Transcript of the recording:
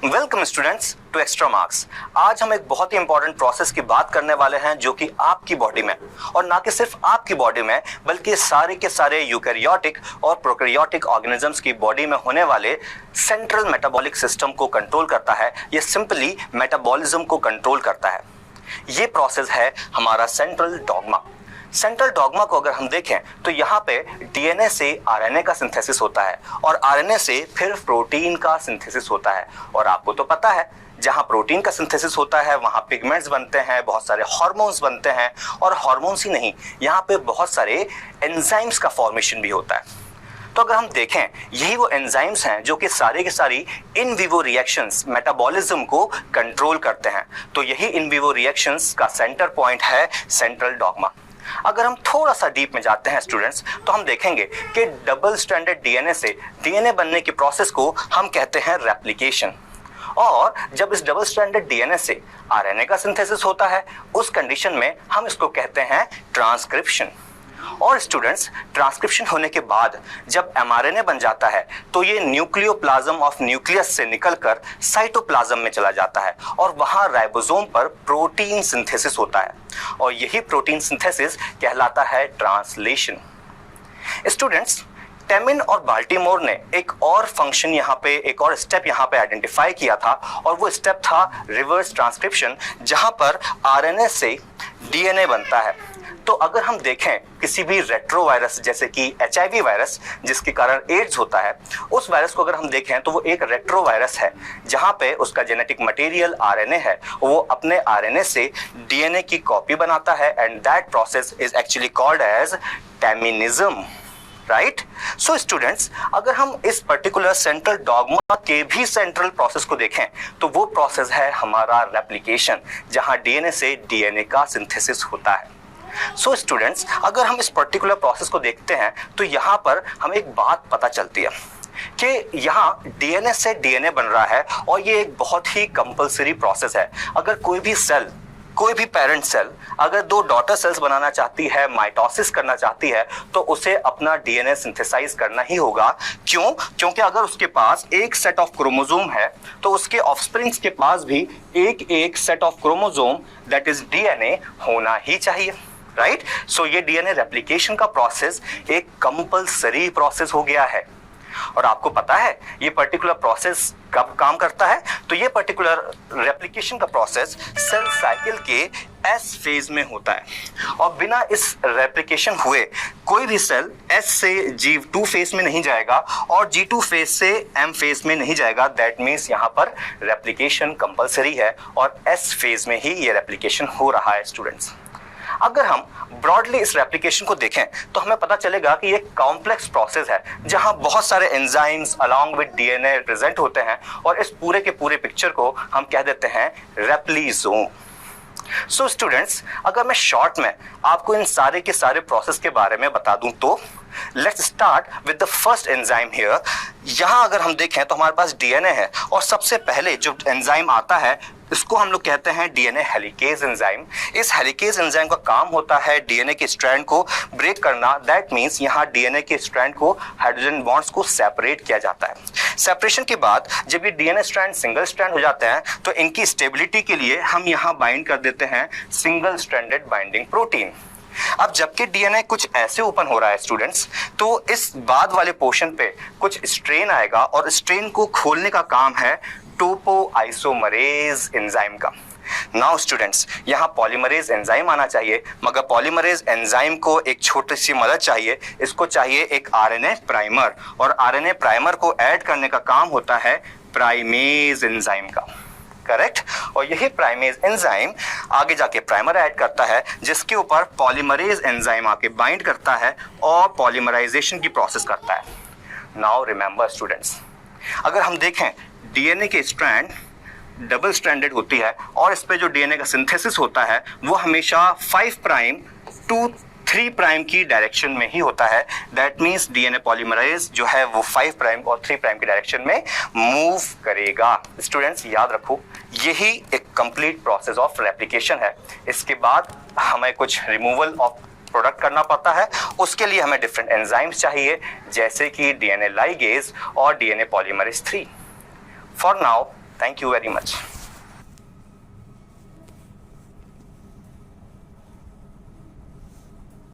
Welcome students to extra marks. आज हम एक बहुत ही इंपॉर्टेंट प्रोसेस की बात करने वाले हैं जो कि आपकी बॉडी में, और ना कि सिर्फ आपकी बॉडी में बल्कि सारे के सारे यूकैरियोटिक और प्रोकैरियोटिक ऑर्गेनिजम्स की बॉडी में होने वाले सेंट्रल मेटाबॉलिक सिस्टम को कंट्रोल करता है। ये सिंपली मेटाबॉलिज्म को कंट्रोल करता है। ये प्रोसेस है हमारा सेंट्रल डॉग्मा। सेंट्रल डॉग्मा को अगर हम देखें तो यहाँ पे डीएनए से आरएनए का सिंथेसिस होता है और आरएनए से फिर प्रोटीन का सिंथेसिस होता है। और आपको तो पता है, जहाँ प्रोटीन का सिंथेसिस होता है वहाँ पिगमेंट्स बनते हैं, बहुत सारे हार्मोन्स बनते हैं, और हार्मोन्स ही नहीं, यहाँ पे बहुत सारे एंजाइम्स का फॉर्मेशन भी होता है। तो अगर हम देखें, यही वो एंजाइम्स हैं जो कि सारे के सारी इन विवो रिएक्शंस मेटाबॉलिज्म को कंट्रोल करते हैं। तो यही इन विवो रिएक्शंस का सेंटर पॉइंट है सेंट्रल डॉग्मा। अगर हम थोड़ा सा डीप में जाते हैं स्टूडेंट्स, तो हम देखेंगे कि डबल स्ट्रैंडेड डीएनए से डीएनए बनने की प्रोसेस को हम कहते हैं रेप्लिकेशन। और जब इस डबल स्ट्रैंडेड डीएनए से आरएनए का सिंथेसिस होता है, उस कंडीशन में हम इसको कहते हैं ट्रांसक्रिप्शन। और स्टूडेंट्स, ट्रांसक्रिप्शन होने के बाद जब एमआरएनए बन जाता है तो ये न्यूक्लियोप्लाज्म ऑफ न्यूक्लियस से निकलकर साइटोप्लाज्म में चला जाता है और वहां राइबोसोम पर प्रोटीन सिंथेसिस होता है, और यही प्रोटीन सिंथेसिस कहलाता है ट्रांसलेशन। स्टूडेंट्स, टेमिन और बाल्टीमोर ने एक और फंक्शन यहाँ पे, एक और स्टेप यहाँ पे आइडेंटिफाई किया था, और वो स्टेप था रिवर्स ट्रांसक्रिप्शन, जहां पर आरएनए से डीएनए बनता है। तो अगर हम देखें किसी भी रेट्रोवायरस जैसे कि एचआईवी वायरस जिसके कारण एड्स होता है, उस वायरस को अगर हम देखें तो वो एक रेट्रोवायरस है जहां पे उसका जेनेटिक मटेरियल आरएनए है, वो अपने आरएनए से डीएनए की कॉपी बनाता है, and that process is actually called as टेमिनिज्म, राइट। सो स्टूडेंट्स, अगर हम इस पर्टिकुलर सेंट्रल डॉग्मा के भी सेंट्रल प्रोसेस को देखें तो वो प्रोसेस है हमारा रेप्लिकेशन, जहां डीएनए से डीएनए का सिंथेसिस होता है। सो स्टूडेंट्स, अगर हम इस पर्टिकुलर प्रोसेस को देखते हैं तो यहाँ पर हमें एक बात पता चलती है कि यहाँ डीएनए से डीएनए बन रहा है, और ये एक बहुत ही कंपलसरी प्रोसेस है। अगर कोई भी सेल, कोई भी पेरेंट सेल अगर दो डॉटर सेल्स बनाना चाहती है, माइटोसिस करना चाहती है, तो उसे अपना डीएनए सिंथेसाइज करना ही होगा। क्यों? क्योंकि अगर उसके पास एक सेट ऑफ क्रोमोसोम है तो उसके ऑफस्प्रिंग्स के पास भी एक set of chromosome that is DNA होना ही चाहिए, राइट। सो ये डीएनए रेप्लिकेशन का प्रोसेस एक कंपलसरी प्रोसेस हो गया है। और आपको पता है ये पर्टिकुलर प्रोसेस कब काम करता है? तो ये पर्टिकुलर रेप्लिकेशन का प्रोसेस सेल साइकिल के एस फेज में होता है, और बिना इस रेप्लिकेशन हुए कोई भी सेल एस से G2 फेज में नहीं जाएगा और G2 फेज से M फेज में नहीं जाएगा। दैट मीन्स यहाँ पर रेप्लिकेशन कंपलसरी है और एस फेज में ही ये रेप्लिकेशन हो रहा है। स्टूडेंट्स, अगर हम ब्रॉडली इस रेप्लिकेशन को देखें तो हमें पता चलेगा कि ये कॉम्प्लेक्स प्रोसेस है जहां बहुत सारे enzymes along with DNA present होते हैं, और इस पूरे के पूरे पिक्चर को हम कह देते हैं रेप्लिसोम। सो स्टूडेंट्स, अगर मैं शॉर्ट में आपको इन सारे के सारे प्रोसेस के बारे में बता दूं तो let's start with the first enzyme here. यहां अगर हम देखें तो हमारे पास डीएनए है, और सबसे पहले जो एंजाइम आता है इसको हम लोग कहते हैं डीएनए हेलिकेज एंजाइम। इस हेलिकेज एंजाइम का काम होता है डीएनए के स्ट्रैंड को ब्रेक करना। दैट मीन्स यहाँ डीएनए के स्ट्रैंड को, हाइड्रोजन बॉन्ड्स को सेपरेट किया जाता है। सेपरेशन के बाद जब ये डीएनए स्ट्रैंड सिंगल स्ट्रैंड हो जाते हैं तो इनकी स्टेबिलिटी के लिए हम यहाँ बाइंड कर देते हैं सिंगल स्ट्रैंडेड बाइंडिंग प्रोटीन। अब जबकि डीएनए कुछ ऐसे ओपन हो रहा है स्टूडेंट्स, तो इस बाद वाले पोर्शन पे कुछ स्ट्रेन आएगा, और स्ट्रेन को खोलने का काम है टोपोआइसोमरेज एंजाइम का। नाउ स्टूडेंट्स, यहाँ पॉलीमरेज एंजाइम आना चाहिए, मगर पॉलीमरेज एंजाइम को एक छोटी सी मदद चाहिए। इसको चाहिए एक आरएनए प्राइमर, और आरएनए प्राइमर को ऐड करने का काम होता है प्राइमेज एंजाइम का, करेक्ट। और यही प्राइमेज एंजाइम आगे जाके प्राइमर ऐड करता है, जिसके ऊपर पॉलीमरेज एंजाइम आके बाइंड करता है और पॉलीमराइजेशन की प्रोसेस करता है। नाउ रिमेंबर स्टूडेंट्स, अगर हम देखें डीएनए के स्ट्रैंड डबल स्ट्रैंडेड होती है, और इस पे जो डीएनए का सिंथेसिस होता है वो हमेशा 5 प्राइम टू 3 प्राइम की डायरेक्शन में ही होता है। दैट मीन्स डीएनए पॉलीमराइज जो है वो 5 प्राइम और 3 प्राइम की डायरेक्शन में मूव करेगा। स्टूडेंट्स, याद रखो, यही एक कंप्लीट प्रोसेस ऑफ रेप्लिकेशन है। इसके बाद हमें कुछ रिमूवल ऑफ प्रोडक्ट करना पड़ता है, उसके लिए हमें डिफरेंट एंजाइम्स चाहिए, जैसे कि डीएनए लाइगेज और DNA polymerase 3। For now thank you very much.